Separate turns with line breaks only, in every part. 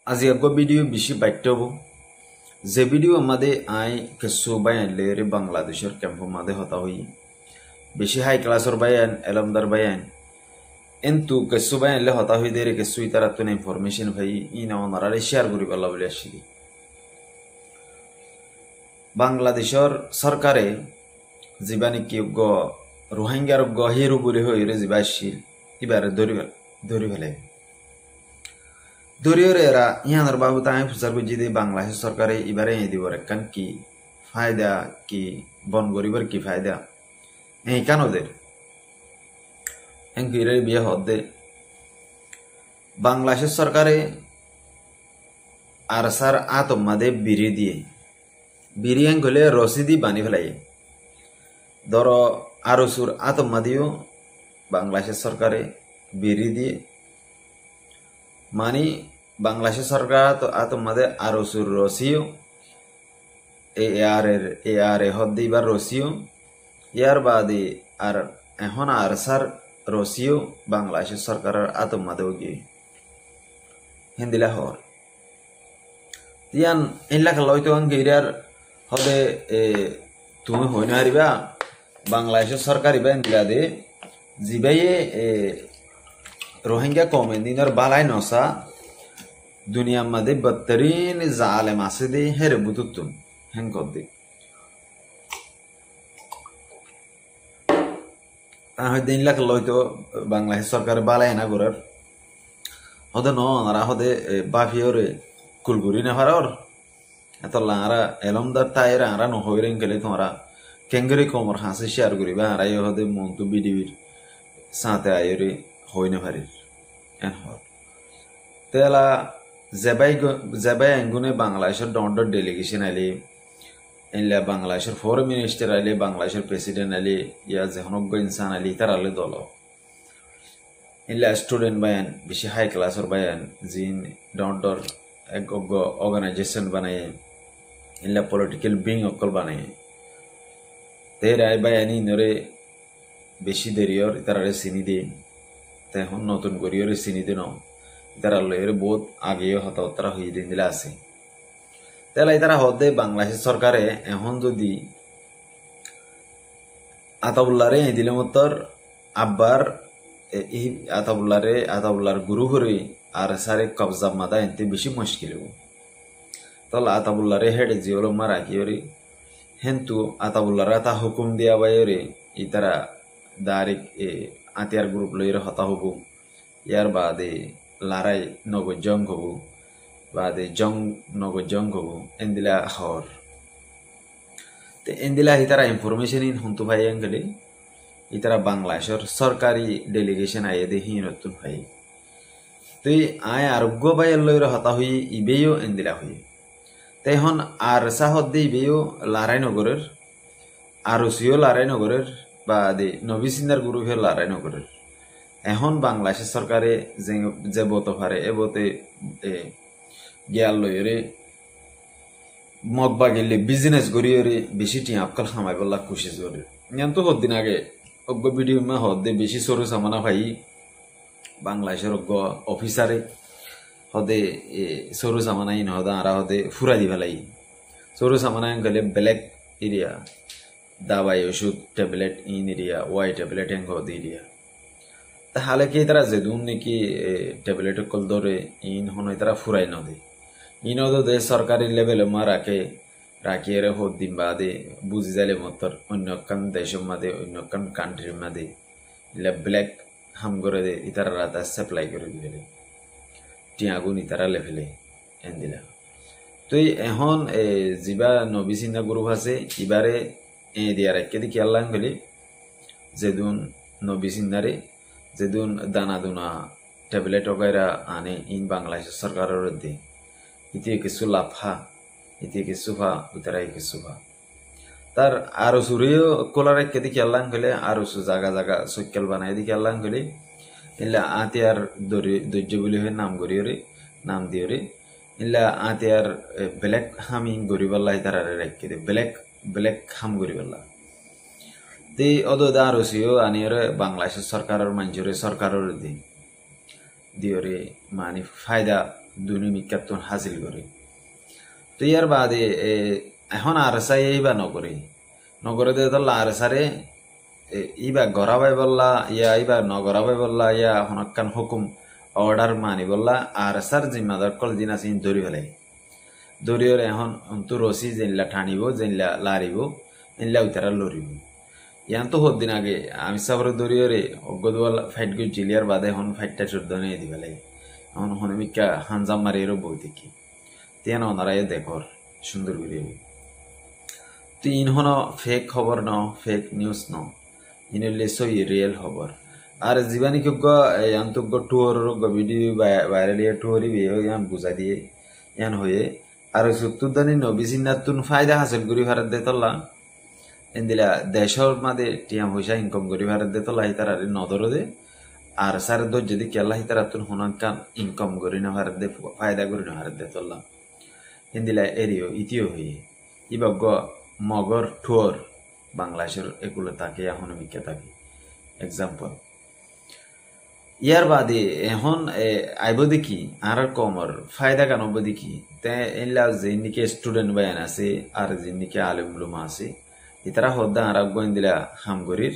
আজি আগে ভিডিও বেশি বাইতে হব যে ভিডিও আমাদের আই কিছু বায়ান লেরে বাংলাদেশের ক্যাম্প মাদে হতা হই বেশি হাই ক্লাসের বায়ান এলমদার বায়ান কিন্তু কিছু বায়ান লে হতা হই দেরে কিছু ইতারা তো ইনফরমেশন ভাই ই না ওনারা শেয়ার করি পাল্লা বলে আসি বাংলাদেশের সরকারে জীবানি কি রোহিঙ্গার গহিরু বলে হইরে জীবা আসছিল এবারে ধরি ফেলে দরিয়রে এরা ইহানোর বাবু তাই ফুসার বুঝি দিয়ে বাংলাদেশ সরকারে এবারে দিব কান কি ফায়দা কি বন গরিবের কি ফায়দা এই কান ওদের এনকিরে বিয়ে হদে বাংলাদেশ সরকারে আর সার আতমাদে বিড়ি দিয়ে বিড়ি গলে রসিদি বানি ফেলাই ধর আরো সুর আতমাদিও বাংলাদেশ সরকারে বিড়ি দিয়ে মানি বাংলাদেশ সরকার তো আতমাদে আরো সুর রসিও এ হদ্দে এবার রসিও ইয়ার বাদে আর এখন আর সার রসিও বাংলাদেশ সরকারের আতমাদেও গিয়ে হিন্দিলা হর ইয়ান ইনলাখ লয়তো গিরার হদে তুমি হই না হারিবা বাংলাদেশের সরকার ইবা ইন্দিলা দে জিবাইয়ে রোহিঙ্গা কমেন্দিনের বালাই নসা দুনিয়া মাদে বদতরিন জালেম আছে দে হেরে বুতুতুন হেন কর দে হয়তো ইনলাখ লয়তো বাংলাদেশ সরকার বালাই না করার হদে নরা হদে বাফিওরে কুলগুরি না হারার এত লারা এলমদার তাইরা আরা নহইরেন গেলে তোমরা কেঙ্গরি কমর হাসে শেয়ার করিবা আরাই হদে মন্তু বিডিবির সাথে আইরে হই না পারে তেলা জেবাই আঙ্গুনে বাংলাদেশের ডন্ডর ডেলিগেশন আইলে ইনলা বাংলাদেশের ফরেন মিনিস্টার আইলে বাংলাদেশের প্রেসিডেন্ট আইলে ইয়া যেহনজ্ঞ ইনসান আইলে তার আলে দল ইনলা স্টুডেন্ট বায়ান বেশি হাই ক্লাসের বায়ান জিন ডন্ডর এক অর্গানাইজেশন বানায় ইনলা পলিটিক্যাল বিং অকল বানায় তের আই বায়ানি নরে বেশি দেরিয়র তারারে চিনি দিয়ে এখন নতুন করিয়রে চিনি দে ন তারা লয়ের বহুত আগেও হতাহতরা হয়ে দিন দিলে আছে তাহলে তারা হদে বাংলাদেশ সরকারে এখন যদি আতাবুল্লারে দিলে মতর আব্বার এই আতাবুল্লার গুরু হরে আর সারে কবজা মাদা এনতে বেশি মুশকিল হব তাহলে আতাবুল্লারে হেডে জিওলো মারা কিওরে হেন্তু আতাবুল্লারা তা হুকুম দিয়া বাইরে ইতারা দারিক আতিয়ার গ্রুপ লইরে হতা হব ইয়ার বাদে লারাই নগদ জং হব বাদে জং নগদ জং হব এন্দিলা হর তে এন্দিলা ইতারা ইনফরমেশন ইন হন্তু ভাই গেলে ইতারা বাংলাদেশের সরকারি ডেলিগেশন আইয়ে দেখি নতুন ভাই তুই আয় আরোগ্য বাইয়ের লইরে হতা হই ইবেও এন্দিলা হই তেহন আর সাহদ দে ইবেও লারাই নগরের আরসিও লারাই নগরের বা দে নবিসিন্দার গুরু হে লারাই নগরের এখন বাংলাদেশ সরকারে যে বত পারে এ বতে গিয়াল লইরে মগবা গেলে বিজনেস করিয়রে বেশি টিয়া আপকাল খামাই বললা খুশি করে ইয়ান তো হদ্দিন আগে অজ্ঞ ভিডিও মা হদে বেশি সরু সামানা ভাই বাংলাদেশের অজ্ঞ অফিসারে হদে সরু সামানাই নহদা আরা হদে ফুরা দি ফেলাই সরু সামানাই গেলে ব্ল্যাক এরিয়া দাবাই ওষুধ ট্যাবলেট ইন এরিয়া ওয়াই ট্যাবলেট হেঙ্গ হদে এরিয়া তাহলে কি তারা যেদুন নাকি ট্যাবলেট কল ধরে ইন হন তারা ফুরাই নদে ইন দে সরকারি লেভেলে মা রাখিয়ে হোদ দিন বাদে বুঝি যাইলে মতর অন্য কান দেশের মাদে অন্য কান কান্ট্রির মাদে ইলা ব্ল্যাক হাম করে দে ইতারা রাতা সাপ্লাই করে দিলে টিয়াগুন ইতারা লেভেলে এন দিলা তো এখন যিবা নবী চিন্তা গ্রুপ আছে ইবারে দিয়া রাখকে দেখি আল্লাহ গেলে যেদুন নবী চিন্তারে যেদুন দানা দুনা ট্যাবলেট ওগাইরা আনে ইন বাংলাদেশ সরকারের দে ইতি কিছু লাফা ইতি কিছু ভা উতারাই কিছু ভা তার আরো সুরিও কোলার রেখে দেখি আল্লাহ গেলে আরো সু জাগা সৈকেল বানাই দেখি আল্লাহ গেলে ইল্লা আতিয়ার দৈর্য বলি হয়ে নাম গড়িয়রে নাম দিয়রে ইল্লা আতিয়ার ব্ল্যাক হামি গরিবাল্লাহ তারারে রেখে দে ব্ল্যাক হাম গরিবাল্লাহ তে অদা আরসিও আনিয়রে বাংলাদেশ সরকারের মানুষরে সরকারের দিয়রে মানে ফায়দা দুনিমিকাতুন হাসিল করে। তো ইয়ার বাদে এখন আর সাই এইবা নগরে দে তো আর সারে ইবা গড়াবাই বললা ইয়া ইবা নগরাবাই বললা ইয়া হনকান হুকুম অর্ডার মানি বললা আর সার জিম্মাদার কল দিন আছে ধরি ফেলে দরিয়র এখন তো রসি জেনলা টানিব জেনলা লারিব এনলা উতারা লরিব ইয়ান তো দিন আগে আমি সাবর দরিয়রে অজ্ঞদওয়াল ফাইট গই জিলিয়ার বাদে এখন ফাইটটা চোদ্দনে দি ফেলে এখন হনমিকা হানজাম মারিয়েরও বই দেখি তেন ওনারাই দেখর সুন্দর করে তো ইন হন ফেক খবর ন ফেক নিউজ ন ইনলে সই রিয়েল খবর আর জীবানী যোগ্য ইয়ান্তোগ্য টুয়র ভিডিও ভাইরাল টুয়রি ইয়ান বুঝাই দিয়ে ইয়ান হয়ে আর সুতুদানি নবিসিন্নাতুন ফায়দা হাসিল করি ভারত দে তল্লা এন্দিলা দেশর মাদে টিয়া পয়সা ইনকাম করি ভারত দে তল্লা হিতার আর নদর দে আর সার দর যদি কেলা হিতার তুন হনাকান ইনকাম করি না ভারত দে ফায়দা করি না ভারত দে তল্লা এন্দিলা এরিও ইতিও হয়ে ইবগ্য মগর টুয়র বাংলাদেশের এগুলো থাকে এখন মিকে থাকে এক্সাম্পল ইয়ার বাদে এখন আইব দেখি আর কমর ফায়দা কেন দেখি তে এনলা যেনিকে স্টুডেন্ট বায়ান আছে আর যেনিকে আলেম উলুমা আছে ইতারা হদ্দা আর গোয়েন্দিলা হামগরির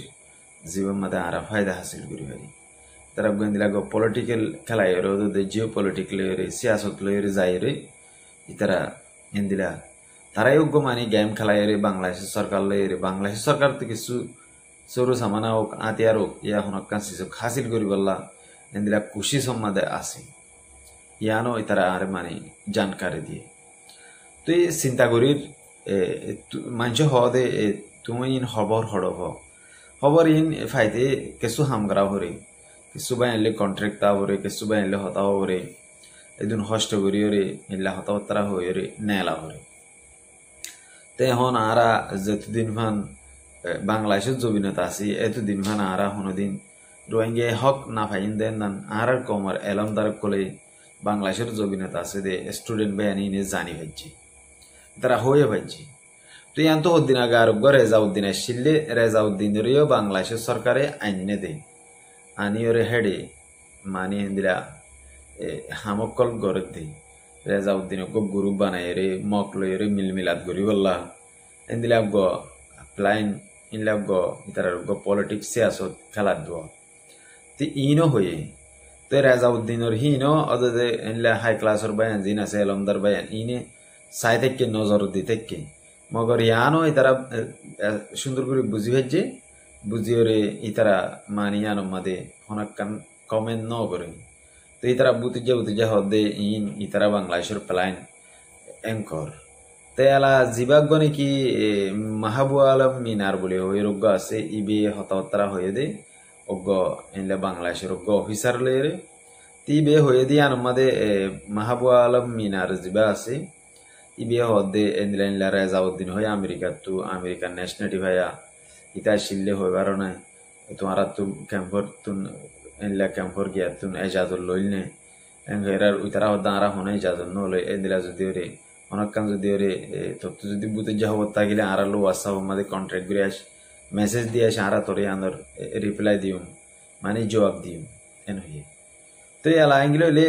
জীবন মাদে আর ফায়দা হাসিল করি পারি তারা গোয়েন্দিলা গো পলিটিক্যাল খেলাই রে জিও পলিটিক্যাল রে সিয়াসত লয়ে যায় রে ইতারা এন্দিলা তারাই উগ্র মানি গেম খেলাই রে বাংলাদেশের সরকার লয়ে রে বাংলাদেশ সরকার তো কিছু সরু সামানা হোক আতিয়ার হোক ইয়া হনকান শিশু হাসিল করি বললা এন্দিলা খুশি সম্মাদে আছে ইয়ানো তারা আর মানে জানকারি দিয়ে তো এই চিন্তা করির মানুষ হদে তুমি ইন খবর হড়ব খবর ইন ফাইতে কিছু হামগরা হরে কিছু বা এনলে কন্ট্রাক্ট হরে কিছু বা এনলে হতা হরে এদিন হষ্ট করি রে এনলা হতাবতারা হয়ে রে নেলা হরে তে এখন আরা যতদিন ভান বাংলাদেশের জবিনতা আছি এতদিন ভান আরা কোনোদিন রোহিঙ্গা হক না ফাইন দেন নান আর কমর এলমদার কলে বাংলাদেশের জবিনতা আছে দে স্টুডেন্ট বায়ানি নে জানি ভাইছি তারা হয়ে ভাইছি তো ইয়ান তো হদ্দিন আগে আর রেজাউদ্দিন আসছিলে রেজাউদ্দিনেরও বাংলাদেশের সরকারে আইনে দে আনিওরে হেডে মানি হিন্দিরা হামকল গড়ে দে রেজাউদ্দিন গ্রুপ বানাই রে মক লই রে মিলমিলাত করি বললা এন্দিলা গ প্লাইন ইনলা গ ইতার গ পলিটিক্স সিয়াসত খেলা দোয়া তে ইনো হয়ে তো রেজাউদ্দিনের হিনো অদে ইনলা হাই ক্লাসর বায়ান জিন আছে এলমদার বায়ান ইনে সাই থেকে নজর দি থেকে মগর ইয়ানো ইতারা সুন্দর করে বুঝি হচ্ছে বুঝিও রে ইতারা মানিয়ানো মাদে হনাক্কান কমেন্ট ন করে তো ইতারা বুতিজা হদে ইন ইতারা বাংলাদেশের প্লাইন এঙ্কর তে এলা জিবাগ কি মাহবু আলম মিনার বলে ওই রোগ্য আছে ইবে হতাহতারা হয়ে দে অজ্ঞ এনলে বাংলাদেশের অজ্ঞ অফিসার লয়ে তিবে হয়ে দিয়ে আনমাদে মাহবু আলম মিনার জিবা আছে ইবে হদে এনলে এনলা রেজাউদ্দিন হয়ে আমেরিকার ন্যাশনালিটি ভাইয়া ইতা শিললে হইবার নাই তোমার তো ক্যাম্পর তুন এনলা ক্যাম্পর গিয়া তুন এজাজর লইলে এরার উইতারা হদ্দা আরা হনে এজাজর নলে এনদিলা যদি রে অনেকক্ষণ যদি ওরে তত্ত্ব যদি বুঝে যা হবো তাগিলে আর লো হোয়াটসঅ্যাপ আমাদের কন্ট্যাক্ট করে আস মেসেজ দিয়ে আসে আর তোরে আন্দর রিপ্লাই দিও মানে জবাব দিও এন হইয়ে তো এলা আঙ্গিল হইলে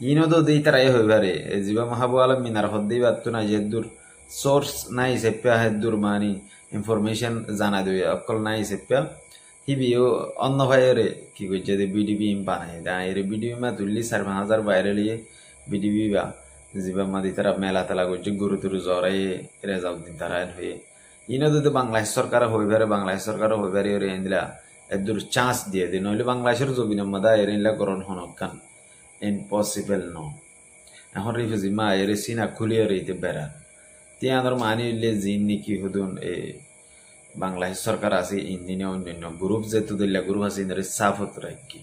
ইনো তো দিই তারাই হইবারে জিবা মাহবু আলম মিনার হদ্দেই বাত্তু না যে দূর সোর্স নাই সেপ্পা হেদুর মানি ইনফরমেশন জানা দেবে অকল নাই সেপ্পা হিবিও অন্য ভাইয়েরে কি করছে বিডিবি বানাই এর বিডিবি মা তুললি 4,500 বাইরে লিয়ে বিডিবি বা জিবা মাদি তারা মেলা তেলা করছে গুরু তুরু জ্বরাই রেজাউদ্দিন তারা হয়ে ইনো যদি বাংলাদেশ সরকার হইবারে বাংলাদেশ সরকার হইবারে ওরে এনদিলা এদুর চান্স দিয়ে দিন নইলে বাংলাদেশের জবিনের মাদা এর ইনলা করণ হনকান ইম্পসিবল ন এখন রিফিউজি মা এর সিনা খুলিয়ে রইতে বেড়া তিয়ানোর মানি উঠলে জিন নাকি হুদুন বাংলাদেশ সরকার আছে ইন্দিনে অন্যান্য গ্রুপ যেহেতু দিল্লা গ্রুপ আছে ইন্দ্রে সাফত রাখি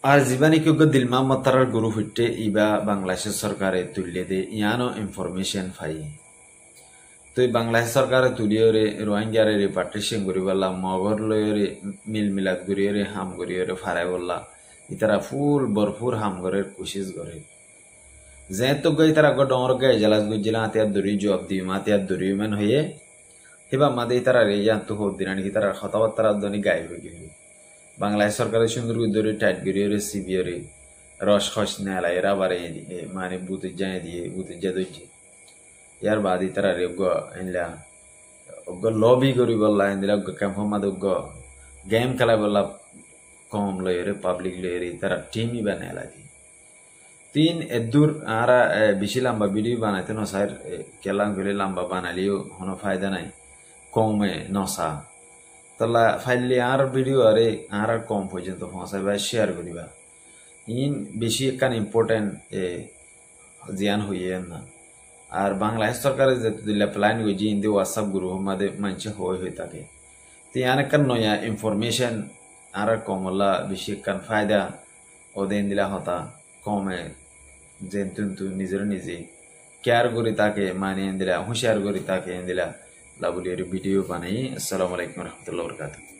আর জীবানী কেউ দিল মোহাম্মদ তারার গুরু হইতে ইবা বাংলাদেশের সরকারে তুলিয়ে দে ইয়ানো ইনফরমেশন পাই তো বাংলাদেশ সরকারে তুলিয়ে রে রোহিঙ্গারে রিপার্টিশন করি বললা মগর লয়ে রে মিলমিলাত করিয়ে রে হাম করিয়ে রে ফারাই বললা ইতারা ফুল ভরপুর হাম করার কোশিশ করে যেহেতু গই তারা ডর গায়ে জেলাস গুজিলা হাতিয়ার দড়ি জবাব দিও হাতিয়ার দড়ি মান হয়ে হেবা মাদে তারা রে জানতো হোক দিনানি কি তারা কথাবার্তার ধ্বনি গায়ে হয়ে গেল বাংলাদেশ সরকারের সুন্দর ধরে টাইট করিয়ে রে সিবিও রে রস খস নেলা এরা বারে মানে বুতে যায় দিয়ে বুতে যা দইছে ইয়ার বাদি তারা রেগ এনলা লবি করি বললা এনদিলা ক্যাম্প মাদ গেম খেলা বললা কম লয়েরে পাবলিক লয়েরে তারা টিমই বানাইলা দি তিন এদুর আরা বেশি লম্বা ভিডিও বানাইতে নসার কেলাম করে লম্বা বানালিও কোনো ফায়দা নাই কমে নসা তাহলে ফাইলে আর ভিডিও আরে আর কম পর্যন্ত পৌঁছাই বা শেয়ার করিবা ইন বেশি একখান ইম্পর্টেন্ট জিয়ান হইয়ে না আর বাংলাদেশ সরকারের যে দিল্লা প্ল্যান হয়েছে ইন্দি হোয়াটসঅ্যাপ গ্রুপ মাঝে মানুষ হয়ে থাকে তিয়ান একখান নয়া ইনফরমেশন আর কমলা বেশি একখান ফায়দা ওদের দিলা হতা কমে যে কিন্তু নিজের নিজে কেয়ার করি তাকে মানিয়ে দিলা হুঁশিয়ার করি তাকে দিলা লাবুলিয়ার ভিডিও বানাই। আসসালামু আলাইকুম রহমতুল্লাহ বরকাতুহু।